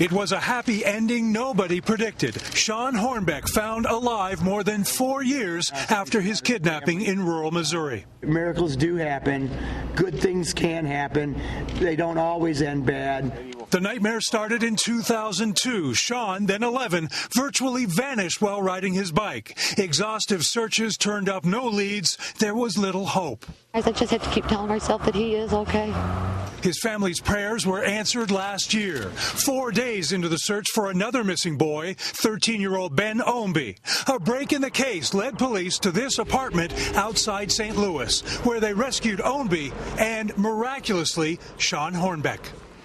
It was a happy ending nobody predicted. Shawn Hornbeck found alive more than 4 years after his kidnapping in rural Missouri. Miracles do happen. Good things can happen. They don't always end bad. The nightmare started in 2002. Shawn, then 11, virtually vanished while riding his bike. Exhaustive searches turned up no leads. There was little hope. I just have to keep telling myself that he is okay. His family's prayers were answered last year. 4 days into the search for another missing boy, 13-year-old Ben Ownby. A break in the case led police to this apartment outside St. Louis, where they rescued Ownby and, miraculously, Shawn Hornbeck.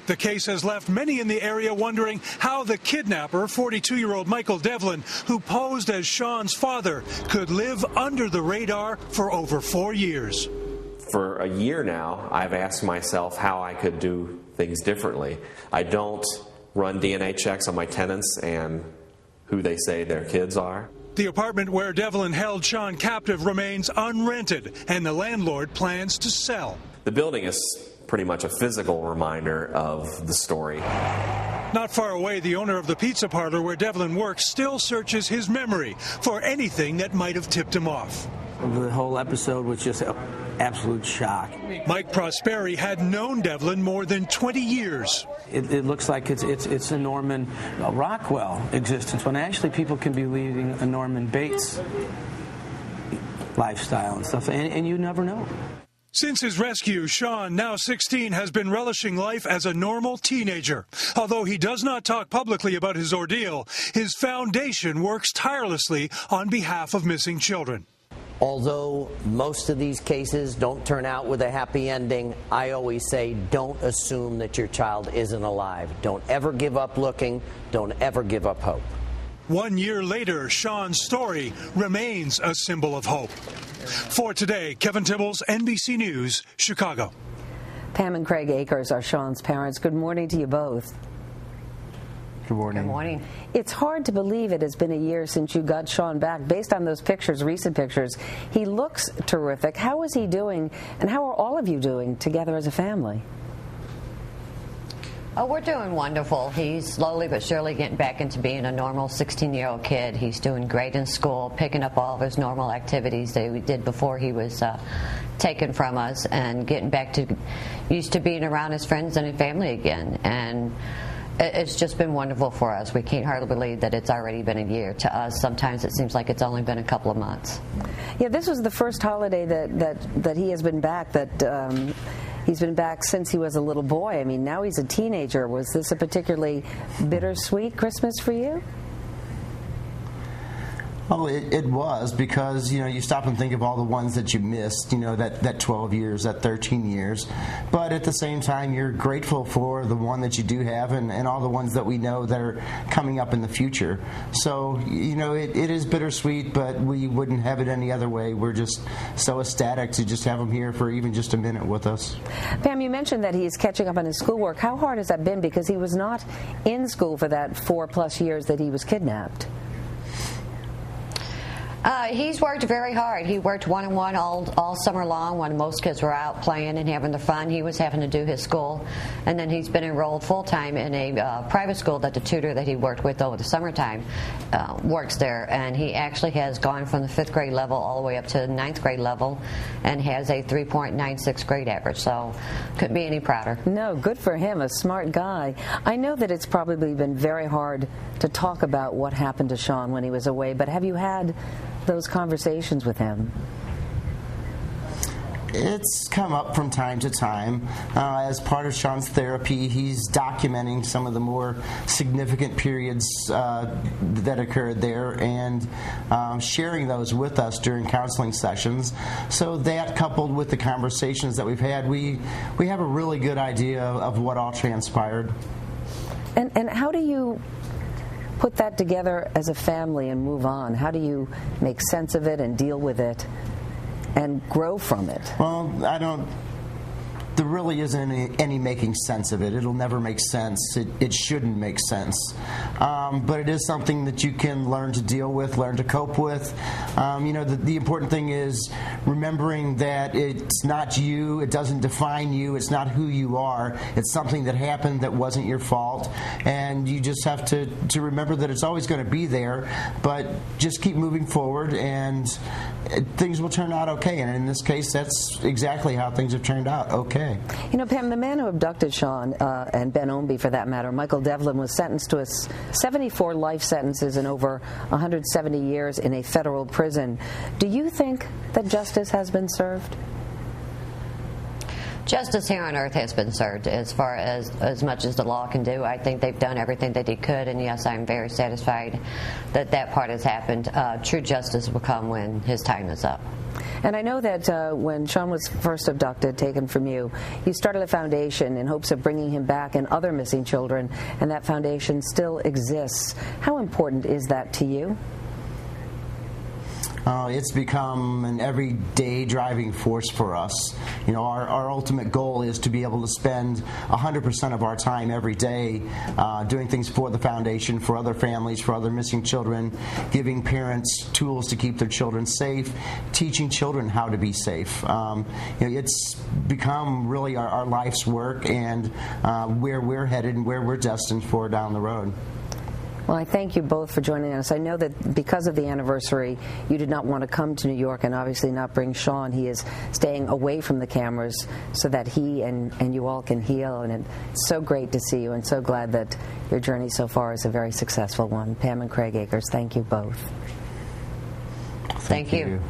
The case has left many in the area wondering how the kidnapper, 42-year-old Michael Devlin, who posed as Shawn's father, could live under the radar for over 4 years. For a year now, I've asked myself how I could do things differently. I don't run DNA checks on my tenants and who they say their kids are. The apartment where Devlin held Shawn captive remains unrented, and the landlord plans to sell. The building is pretty much a physical reminder of the story. Not far away, the owner of the pizza parlor where Devlin works still searches his memory for anything that might have tipped him off. The whole episode was just an absolute shock. Mike Prosperi had known Devlin more than 20 years. It looks like it's a Norman Rockwell existence, when actually people can be leading a Norman Bates lifestyle and stuff, and you never know. Since his rescue, Shawn, now 16, has been relishing life as a normal teenager. Although he does not talk publicly about his ordeal, his foundation works tirelessly on behalf of missing children. Although most of these cases don't turn out with a happy ending, I always say don't assume that your child isn't alive. Don't ever give up looking. Don't ever give up hope. 1 year later, Shawn's story remains a symbol of hope. For today, Kevin Tibbles, NBC News, Chicago. Pam and Craig Akers are Shawn's parents. Good morning to you both. Good morning. Good morning. It's hard to believe it has been a year since you got Shawn back. Based on those pictures, recent pictures, he looks terrific. How is he doing, and how are all of you doing together as a family? Oh, we're doing wonderful. He's slowly but surely getting back into being a normal 16-year-old kid. He's doing great in school, picking up all of his normal activities that we did before he was taken from us, and getting back to used to being around his friends and his family again. And it's just been wonderful for us. We can't hardly believe that it's already been a year. To us, sometimes it seems like it's only been a couple of months. Yeah, this was the first holiday that he has been back, that he's been back since he was a little boy. I mean, now he's a teenager. Was this a particularly bittersweet Christmas for you? Oh, it was, because, you stop and think of all the ones that you missed, that 12 years, that 13 years. But at the same time, you're grateful for the one that you do have, and all the ones that we know that are coming up in the future. So, it is bittersweet, but we wouldn't have it any other way. We're just so ecstatic to just have him here for even just a minute with us. Pam, you mentioned that he's catching up on his schoolwork. How hard has that been? Because he was not in school for that 4+ years that he was kidnapped. He's worked very hard. He worked one-on-one all summer long when most kids were out playing and having their fun. He was having to do his school. And then he's been enrolled full-time in a private school that the tutor that he worked with over the summertime works there. And he actually has gone from the 5th grade level all the way up to the 9th grade level and has a 3.96 grade average. So couldn't be any prouder. No, good for him, a smart guy. I know that it's probably been very hard to talk about what happened to Shawn when he was away, but have you had those conversations with him? It's come up from time to time. As part of Shawn's therapy, he's documenting some of the more significant periods that occurred there and sharing those with us during counseling sessions. So that, coupled with the conversations that we've had, we have a really good idea of what all transpired. And how do you put that together as a family and move on? How do you make sense of it and deal with it and grow from it? Well, I don't there really isn't any making sense of it. It'll never make sense. It shouldn't make sense. But it is something that you can learn to deal with, learn to cope with. The important thing is remembering that it's not you. It doesn't define you. It's not who you are. It's something that happened that wasn't your fault. And you just have to remember that it's always going to be there. But just keep moving forward, and things will turn out okay. And in this case, that's exactly how things have turned out. Okay. Pam, the man who abducted Shawn and Ben Ownby, for that matter, Michael Devlin, was sentenced to 74 life sentences and over 170 years in a federal prison. Do you think that justice has been served? Justice here on earth has been served as far as much as the law can do. I think they've done everything that they could, and yes, I'm very satisfied that part has happened. True justice will come when his time is up. And I know that when Shawn was first abducted, taken from you, you started a foundation in hopes of bringing him back and other missing children, and that foundation still exists. How important is that to you? It's become an everyday driving force for us. Our ultimate goal is to be able to spend 100% of our time every day doing things for the foundation, for other families, for other missing children, giving parents tools to keep their children safe, teaching children how to be safe. It's become really our life's work, and where we're headed and where we're destined for down the road. Well, I thank you both for joining us. I know that because of the anniversary, you did not want to come to New York and obviously not bring Shawn. He is staying away from the cameras so that he and you all can heal. And it's so great to see you, and so glad that your journey so far is a very successful one. Pam and Craig Akers, thank you both. Thank you.